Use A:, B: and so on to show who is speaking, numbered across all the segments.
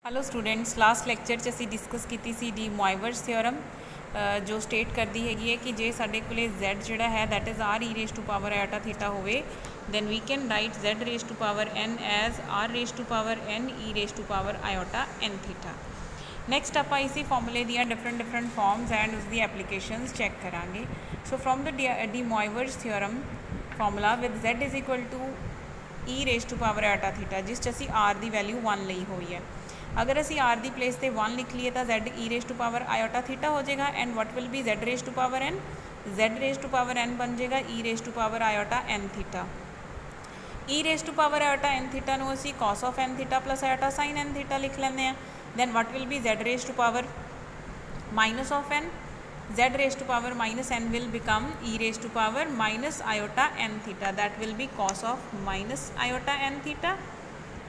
A: Hello students, last lecture च असीं discuss की सी डी मोइवर्स थ्योरम जो स्टेट करती हैगी कि जे साडे कोले Z जिहड़ा है that is R e raise to power iota theta होवे then we can write Z raise to power N as R raise to power N e raise to power iota N theta. Next आपां इसी फॉर्मूले दियां different forms and उसकी applications check करांगे। So from the De Moivre's theorem formula with Z is equal to e raise to power iota theta जिस असीं R की value 1 लई हुई है। अगर असी R की प्लेस पर 1 लिख लीए तो Z e raise to power iota theta हो जाएगा and what will be Z raise to power N, Z raise to power N बन जाएगा e raise to power iota N theta. e raise to power iota N theta नूं असी cos of N theta plus iota sine N theta लिख लेंगे हैं। Then what will be Z raise to power minus of N, Z raise to power minus N will become e raise to power minus iota N theta that will be cos of minus iota N theta.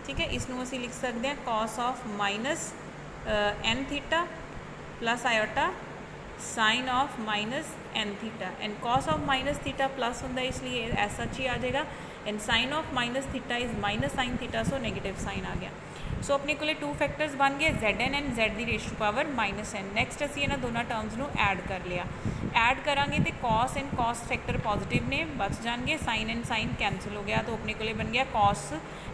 A: ठीक है, इसनों असी लिख सकते हैं cos of minus N theta plus iota sine of minus N theta and cos of minus theta plus होंगे इसलिए ऐसा ही आ जाएगा and sine of minus theta is minus sine theta so negative sign आ गया। सो अपने को 2 फैक्टर्स बन गए Zn एंड Z दी raise to power minus N। Next असी इन्होंने दोनों टर्म्स को ऐड कर लिया। ऐड करांगे तो cos and cos factor positive ने बच जाएंगे, साइन एंड साइन कैंसल हो गया तो अपने को बन गया cos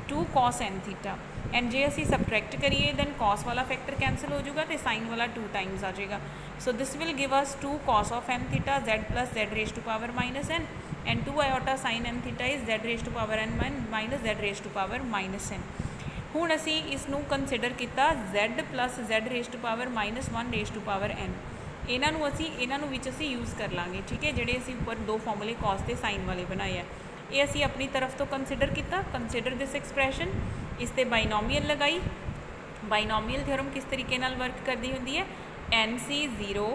A: 2 cos N theta and जे असी सबट्रैक्ट करिए दैन cos वाला फैक्टर कैंसल हो जाएगा तो साइन वाला 2 टाइम्स आ जाएगा। So this will give us 2 cos of N theta Z plus Z raise to power minus N and 2 iota sine N theta is Z raise to power N minus Z raise to power minus N। हुण असी इसनूं consider किया Z plus Z raise to power minus 1 raise to power N। इन्हों असी use कर लाँगे। ठीक है, जोड़े असी उपर 2 फॉर्मूले cos ते साइन वाले बनाए हैं ये असी अपनी तरफ तो कंसीडर किया। कंसीडर दिस एक्सप्रैशन, इस पर बाइनोमियल लगाई। बाइनोमियल थ्योरम किस तरीके नाल वर्क करती होंदी है NC0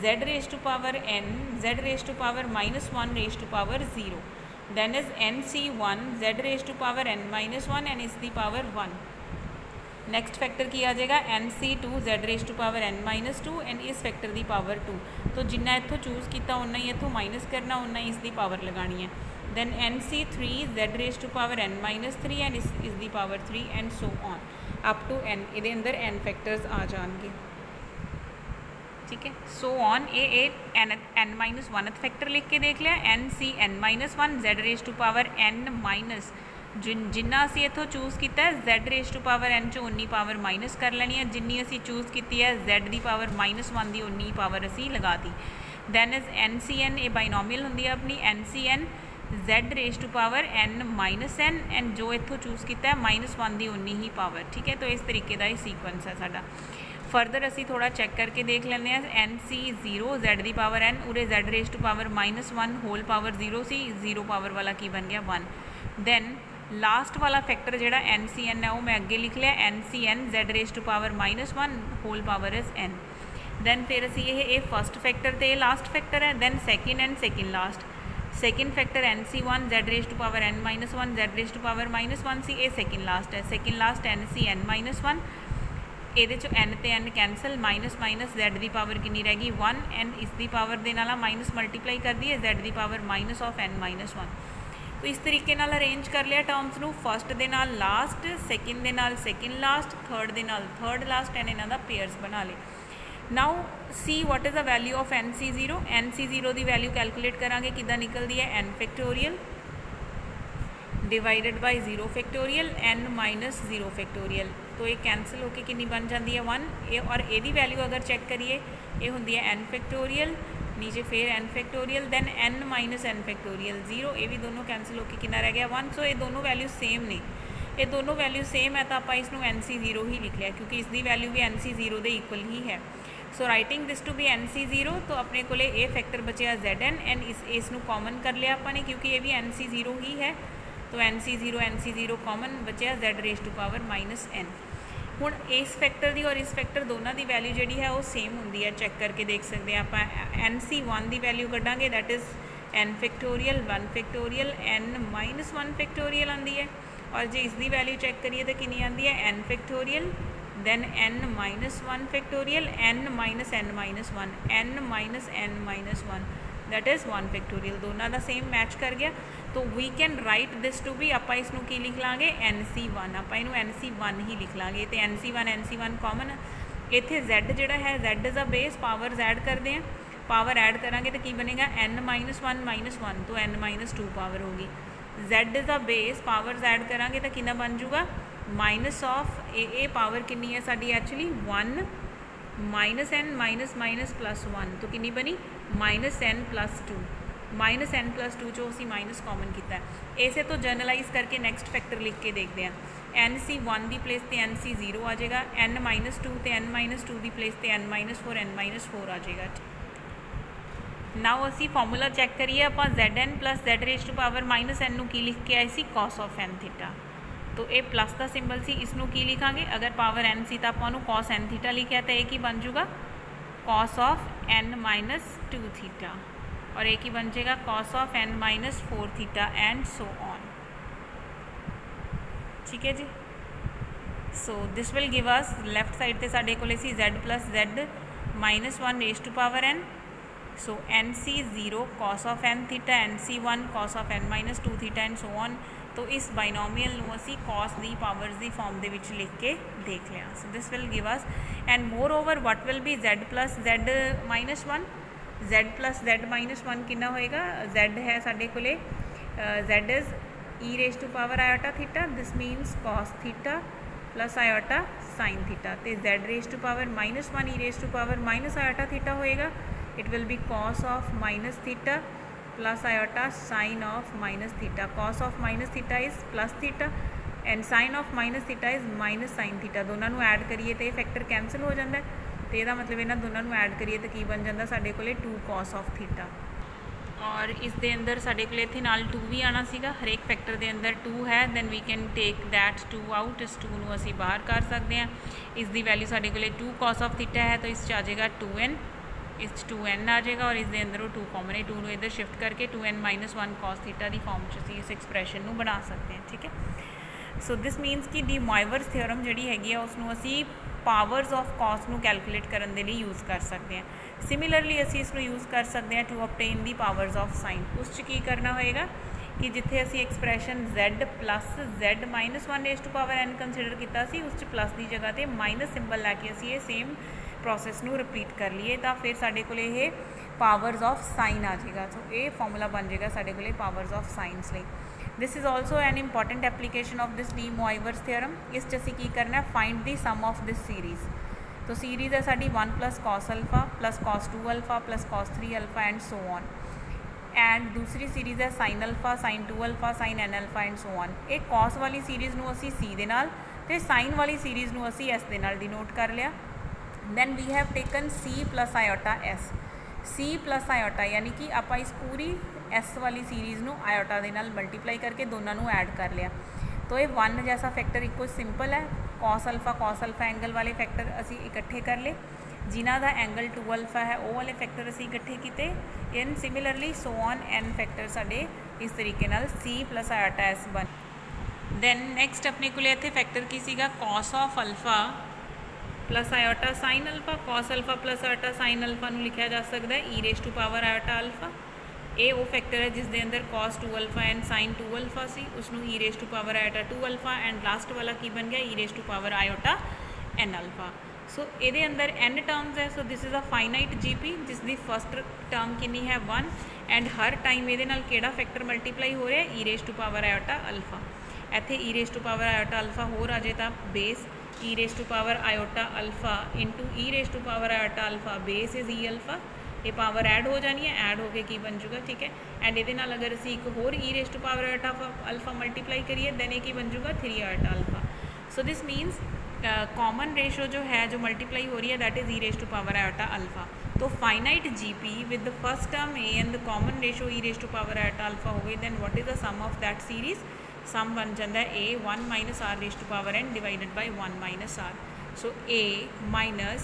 A: Z raise to power N Z raise to power minus 1 raise to power 0 then is NC1 Z raise to power N minus 1 and इस दी पावर 1। नैक्सट फैक्टर की आ जाएगा NC2 Z raise to power N minus 2 and इस factor की power 2। तो जिन्ना इतों choose किया उन्ना ही इतों minus करना, उन्ना ही इसकी पावर लगानी है। Then NC3 Z raise to power N minus 3 and इस दी power 3 and so on up to N। ये अंदर N फैक्टर्स आ जाएंगे। ठीक है, so on a N minus 1 factor लिख के देख लिया NCN minus 1 Z raise to power N minus जिन्ना असी इतों चूज़ किया है Z raise to power N चो उन्नी पावर माइनस कर लेनी है, जिन्नी असी चूज़ की है Z की पावर माइनस 1 की उन्नी पावर असी लगा दी। दैन इज NCN ये बाइनोमियल होंगी अपनी NCN Z raise to power N minus N and जो इतों चूज़ किया है माइनस 1 की उन्नी ही पावर। ठीक है, तो इस तरीके का ही सीक्वेंस है साडा। फर्दर असी थोड़ा चैक करके देख लेंगे NC0 Z की पावर N उरे Z raise to power minus 1 whole power 0 सी 0 पावर वाला की बन गया 1। दैन लास्ट वाला फैक्टर जोड़ा NCN है वो मैं अगे लिख लिया NCN Z raise to power minus 1 whole power is N। Then फिर असी ये फर्स्ट फैक्टर तो ये लास्ट फैक्टर है। Then second and second last, second factor NC1 Z raise to power N minus 1 Z raise to power minus 1 सी ये second last है। Second last NCN minus 1 ये N तो N cancel minus minus Z की power कितनी रहेगी 1 and इसकी power के नाल माइनस मल्टीप्लाई कर दी है Z की power minus of N minus 1। तो इस तरीके नाल अरेंज कर लिया टर्म्स नूं, फस्ट दे नाल लास्ट, सैकेंड दे नाल सैकेंड लास्ट, थर्ड दे नाल थर्ड लास्ट एंड इन्हां दा पेयर्स बना ले। Now see what is the value of NC0। NC0 की वैल्यू कैलकुलेट करांगे किदां निकलती है N factorial divided by 0 factorial N minus 0 factorial. तो ये कैंसल होकर कितनी बन जाती है 1 ये, और यदी वैल्यू अगर चेक करिए ये होंगी है N फैक्टोरियल नीचे फिर N factorial then N minus N factorial 0, ये भी दोनों कैंसल होकर कितना रह गया 1। सो ये दोनों वैल्यू सेम ने, ये दोनों वैल्यू सेम है तो आप इसनों NC0 ही लिख लिया क्योंकि इसकी वैल्यू भी NC0 के इक्वल ही है। So writing this to be NC0 तो अपने को ये फैक्टर बचया Zn एंड इसनों कॉमन कर लिया अपने क्योंकि ये भी NC0 ही है। तो NC0 कॉमन बचया Z raise to power minus N। हुण इस फैक्टर की और इस फैक्टर दोनों की वैल्यू जी है वो सेम होंगी है, चेक करके देख सकते हैं आप। NC1 की वैल्यू कढ़ांगे that is N factorial 1 factorial N minus 1 factorial आती है, और जो इसकी वैल्यू चेक करिए तो कितनी आती है N factorial then N minus 1 factorial N minus N minus 1 N minus N minus 1 that is 1 factorial. दोनों का सेम मैच कर गया। तो we can write this to be ਆਪਾਂ ਇਸ ਨੂੰ ਕੀ ਲਿਖ ਲਾਂਗੇ NC1 ਆਪਾਂ ਇਹਨੂੰ NC1 ਹੀ ਲਿਖ ਲਾਂਗੇ ਤੇ NC1 ਕਾਮਨ ਇੱਥੇ Z ਜਿਹੜਾ ਹੈ Z is a base powers add करते हैं पावर ऐड करांगे तो की बनेगा n-1 तो n-2 पावर होगी Z is a base powers add करांगे तो कितना बन जूगा माइनस ऑफ ए पावर कितनी है साडी actually 1 minus n minus plus 1 तो कितनी बनी -n+2 -n+2 जो असी माइनस कॉमन किया है इसे तो जर्नलाइज करके नैक्सट फैक्टर लिख के देखते हैं NC1 की प्लेस पर NC0 आ जाएगा n-2 तो n-2 की प्लेस पर n-4 आ जाएगा। नाउ असी फॉर्मूला चैक करिए आप Zn प्लस Z⁻n नू की लिख के आए सी cos ऑफ n थीटा तो ये प्लस का सिंबल सी इसनू की लिखांगे अगर पावर n सी तो आपको cos n थीटा लिखा तो एक ही बन जूगा cos ऑफ n-2 थीटा और एक ही बन जाएगा cos of n-4 theta and so on. ठीक है जी। So this will give us left side से साढ़े को Z plus Z-1 so NC0 cos of n theta NC1 cos of n-2 theta and so on. तो इस binomial नू असी cos दी पावर्स दी फॉर्म दे विच लिख के देख लिया। So this will give us and moreover what will be Z plus Z-1 Z plus Z-1 कितना होएगा Z है साढ़े को Z is e⁻i theta this minus cos theta plus iota sine theta तो Z⁻1 e⁻i थीटा होएगा it will be cos of minus theta plus iota sine of minus theta cos of minus theta is plus theta and sine of minus theta is minus sine theta दोनों add करिए तो ये factor cancel हो जाता है तो यदा मतलब इन्होंने दोनों ऐड करिए तो की बन जाता साढ़े को 2 cos ऑफ थीटा और इस दे अंदर साढ़े को इत्थे नाल 2 भी आना सीगा हरेक फैक्टर के अंदर 2 है then we can take that 2 out इस 2 नू असी बाहर कर सकते हैं इसकी वैल्यू साढ़े को 2 cos ऑफ थीटा है तो इस आ जाएगा 2n इस 2n आ जाएगा और इस दे अंदर 2 कॉमन है 2 नू इधर शिफ्ट करके 2n-1 cos थीटा की फॉर्म च इस एक्सप्रैशन नू बना सकते हैं। ठीक है। सो दिस मीनस कि डी मॉइवर्स थ्योरम जी हैगी उसनू असी पावर्स ऑफ कॉस नू कैलकुलेट करने के लिए यूज़ कर सकते हैं। सिमिलरली असी इसको यूज़ कर सकते हैं to obtain the powers of sine उस की करना होएगा कि जिथे असी expression Z plus Z-1 consider किया उस प्लस की जगह पर माइनस सिंबल लैके असी ये सेम प्रोसैस नू रिपीट कर लिए तो फिर साढ़े को पावर्स ऑफ साइन आ जाएगा। सो ये फॉर्मूला बन जाएगा साढ़े को पावर्स ऑफ साइंस लिए। This is also an important application of this De Moivre's theorem इस असी की करना find the sum of this series तो सीरीज़ है साड़ी 1 + cos alpha plus cos 2 alpha plus cos 3 alpha and so on and दूसरी series है sin alpha sin 2 alpha sin n alpha and so on. एक cos वाली series नू असी C दे नाल ते sin वाली सीरीज़ नू असी S दे नाल डिनोट कर लिया। Then we have taken C plus iota S C plus iota यानी कि आप इस पूरी S वाली सीरीज़ नू आयोटा दे नाल मल्टीप्लाई करके दोनों नू ऐड कर लिया तो ये 1 जैसा फैक्टर एक सिंपल है cos अल्फा एंगल वाले फैक्टर असी इकट्ठे कर ले जिन्हों का एंगल 2 अल्फा है वो वाले फैक्टर असी इकट्ठे किए and similarly so on n factor साढ़े इस तरीके नाल C प्लस आयोटा S बन। दैन नैक्सट अपने को इत्थे फैक्टर की सीगा cos of alpha plus iota sine alpha cos alpha plus iota sine alpha नू लिखा जा सकता है e⁻i अल्फा ये वो फैक्टर है जिस दे अंदर cos 2 alpha and sin 2 alpha सी उसनू e⁻i 2 अल्फा एंड लास्ट वाला की बन गया e⁻i n अल्फा। सो ये अंदर n टर्म्स है so this is a finite GP जिसकी फस्ट टर्म कितनी है 1 एंड हर टाइम ये केड़ा फैक्टर मल्टीप्लाई हो रहा है e⁻i अल्फा इत्थे e⁻i अल्फा होर आ जाए तो base e⁻i alpha into e⁻i alpha base is e alpha ये पावर ऐड हो जानी है ऐड होके की बन जूगा। ठीक है एंड ये अगर असी एक होर e⁻i अल्फा मल्टीप्लाई करिए दैन ये बन जूगा 3i alpha. So this means common ratio जो है जो मल्टीप्लाई हो रही है दैट इज़ e⁻i अल्फा। तो finite GP with the first term A and the common ratio e⁻i alpha हो गई then what is the sum of that series sum बन जाता है A 1 - r⁻n divided by 1 - r। So A minus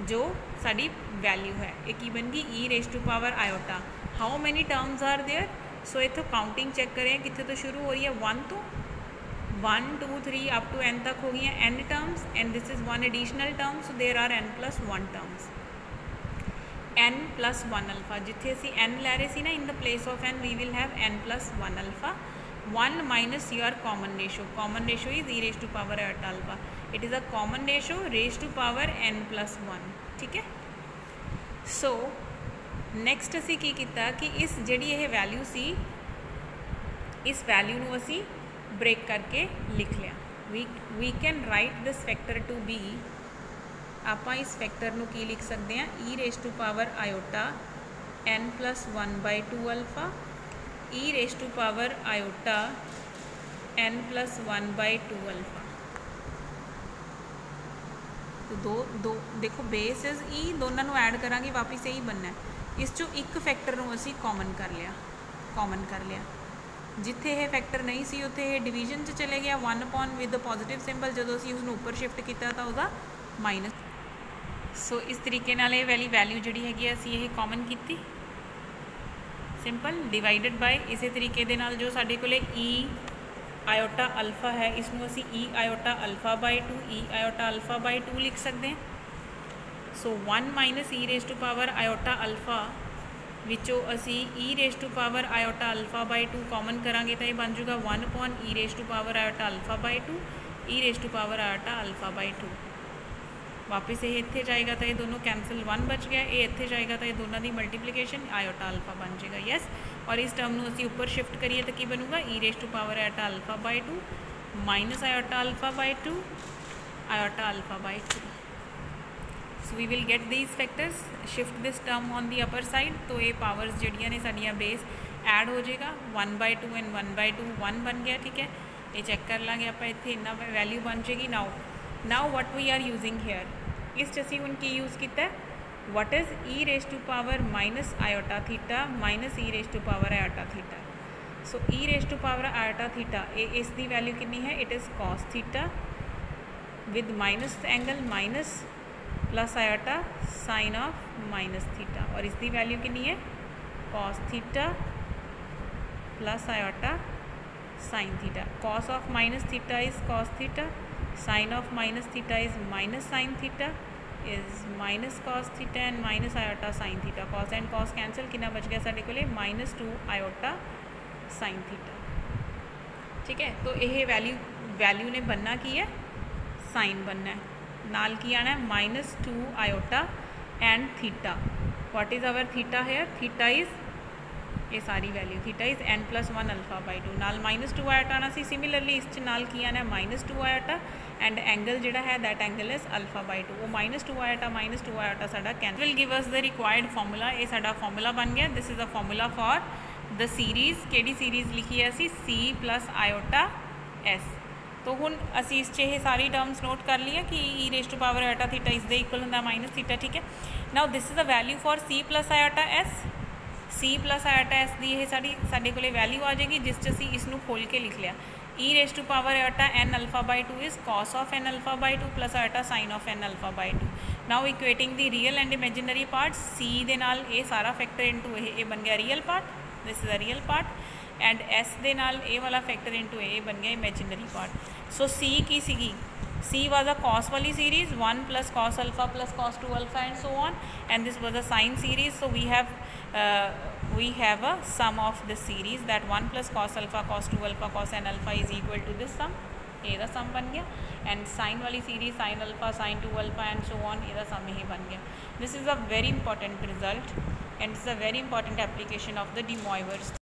A: जो साड़ी value है एक ही बन गई e⁻i। How many terms are there so इतों काउंटिंग चेक करें कितने तो शुरू हो रही है 1 तो 1 2 3 अप टू n तक हो गई हैं n terms and this is 1 additional term so there are n+1 terms. n plus 1 alpha, जिथे असी n लै रहे सी ना, in the place of n we will have n plus 1 alpha. 1 minus your common ratio. Common ratio is e raised to power iota alpha. It is a common ratio raised to power n plus 1. ठीक है. सो next असी की किया कि इस जी ये value C, इस value नू असी ब्रेक करके लिख लिया. We can write this factor to be, आप इस फैक्टर नू की लिख सकते हैं, e raise to power iota n plus 1 by 2 alpha, e raise to power iota n plus 1 by 2 alpha. तो दो देखो बेस इज ई, दोनों ऐड करांगे वापस यही बनना है. इस चो एक फैक्टर नू असी कॉमन कर लिया. जिथे यह फैक्टर नहीं सी उत्थे यह डिवीजन च चले गया. 1 अपॉन विद पॉजिटिव सिंबल, जो असी उसनू उपर शिफ्ट किया तो वह माइनस. सो इस तरीके नाल ये वाली वैल्यू जी हैगी असी ये कॉमन की, सिंपल डिवाइडेड बाय इस तरीके दे नाल जो साडे कोले ई आयोटा अल्फा है, इसनू असी e iota alpha by 2, e iota alpha by 2 लिख सकते हैं. So 1 minus e raise to power iota alpha विचों असी e raise to power iota alpha by 2 common करांगे तो ये बन जूगा 1 upon e raise to power iota alpha by 2, e raise to power iota alpha by 2. वापस ये इत्थे जाएगा तो ये दोनों कैंसल, 1 बच गया. ये इत्थे जाएगा तो ये दोनों की मल्टीप्लीकेशन आयोटा अल्फा बन जाएगा. यस. और इस टर्म में असी ऊपर शिफ्ट करिए तो की बनूगा, e raise to power iota alpha by 2 minus iota alpha by 2 iota alpha by 2. So we will get these factors, shift this term on the upper side. तो ये पावर्स जड़ियाँ ने साड़ियाँ बेस ऐड हो जाएगा. 1 by 2 एंड 1 by 2 1 बन गया. ठीक है, ये चेक कर लाँगे आप, इतने इन्ना वैल्यू बन जाएगी. Now what we are using here, इस असी हुण की यूज़ किया, what is e raise to power minus iota theta minus e raise to power iota theta. So e raise to power iota theta इस दी value कितनी है, it is cos theta with minus angle minus plus iota sine of minus theta. और इस दी value कितनी है, cos theta plus iota sine theta. Cos of minus theta is cos theta, sine of minus theta is minus sine theta is minus cos theta and minus iota sine theta. Cos and cos cancel, कितना बच गया साढ़े कोले -2 iota sine theta. ठीक है, तो यह value ने बनना की है, साइन बनना है, नाल की आना है -2 iota and theta. What is our theta here, theta is ये सारी value, theta is n plus 1 alpha by 2, नाल -2 आयोटा आना सी. सिमिलरली इस नाल की आना है -2 आयोटा एंड एंगल जोड़ा है that angle is alpha by 2. वो -2 आयोटा साडा cancel will give us the required formula. ये साडा फॉर्मूला बन गया. This is a formula for the series. केड़ी सीरीज़ लिखी है असी, C प्लस आयोटा S. तो हुण असी इस ये सारी टर्म्स नोट कर लिए कि e raise to power iota theta इस दे इक्वल होंदा माइनस थीटा. ठीक है, now this is a value for C plus iota S. C plus iota S दी ये साडे कोले वैल्यू आ जाएगी, जिस च असी इसनू खोल के लिख लिया. E raise to power iota n alpha by 2 is cos of n alpha by 2 plus iota sine of n alpha by 2. Now equating the real and imaginary part, C दे नाल ये सारा फैक्टर इनटू ये बन गया real part, this is a real part, and S दे नाल ये वाला फैक्टर इनटू ये बन गया इमेजिनरी पार्ट. सो C की सीगी, C was a cos वाली series, 1 plus cos alpha plus cos 2 alpha and so on, and this was a sine series. So we have a sum of this series that 1 plus cos alpha cos 2 alpha cos n alpha is equal to this sum. ये दा sum बन गया. And sine वाली series sine alpha sine 2 alpha and so on, ये sum ही बन गया. This is a very important result and it's a very important application of the De मॉइवर्स.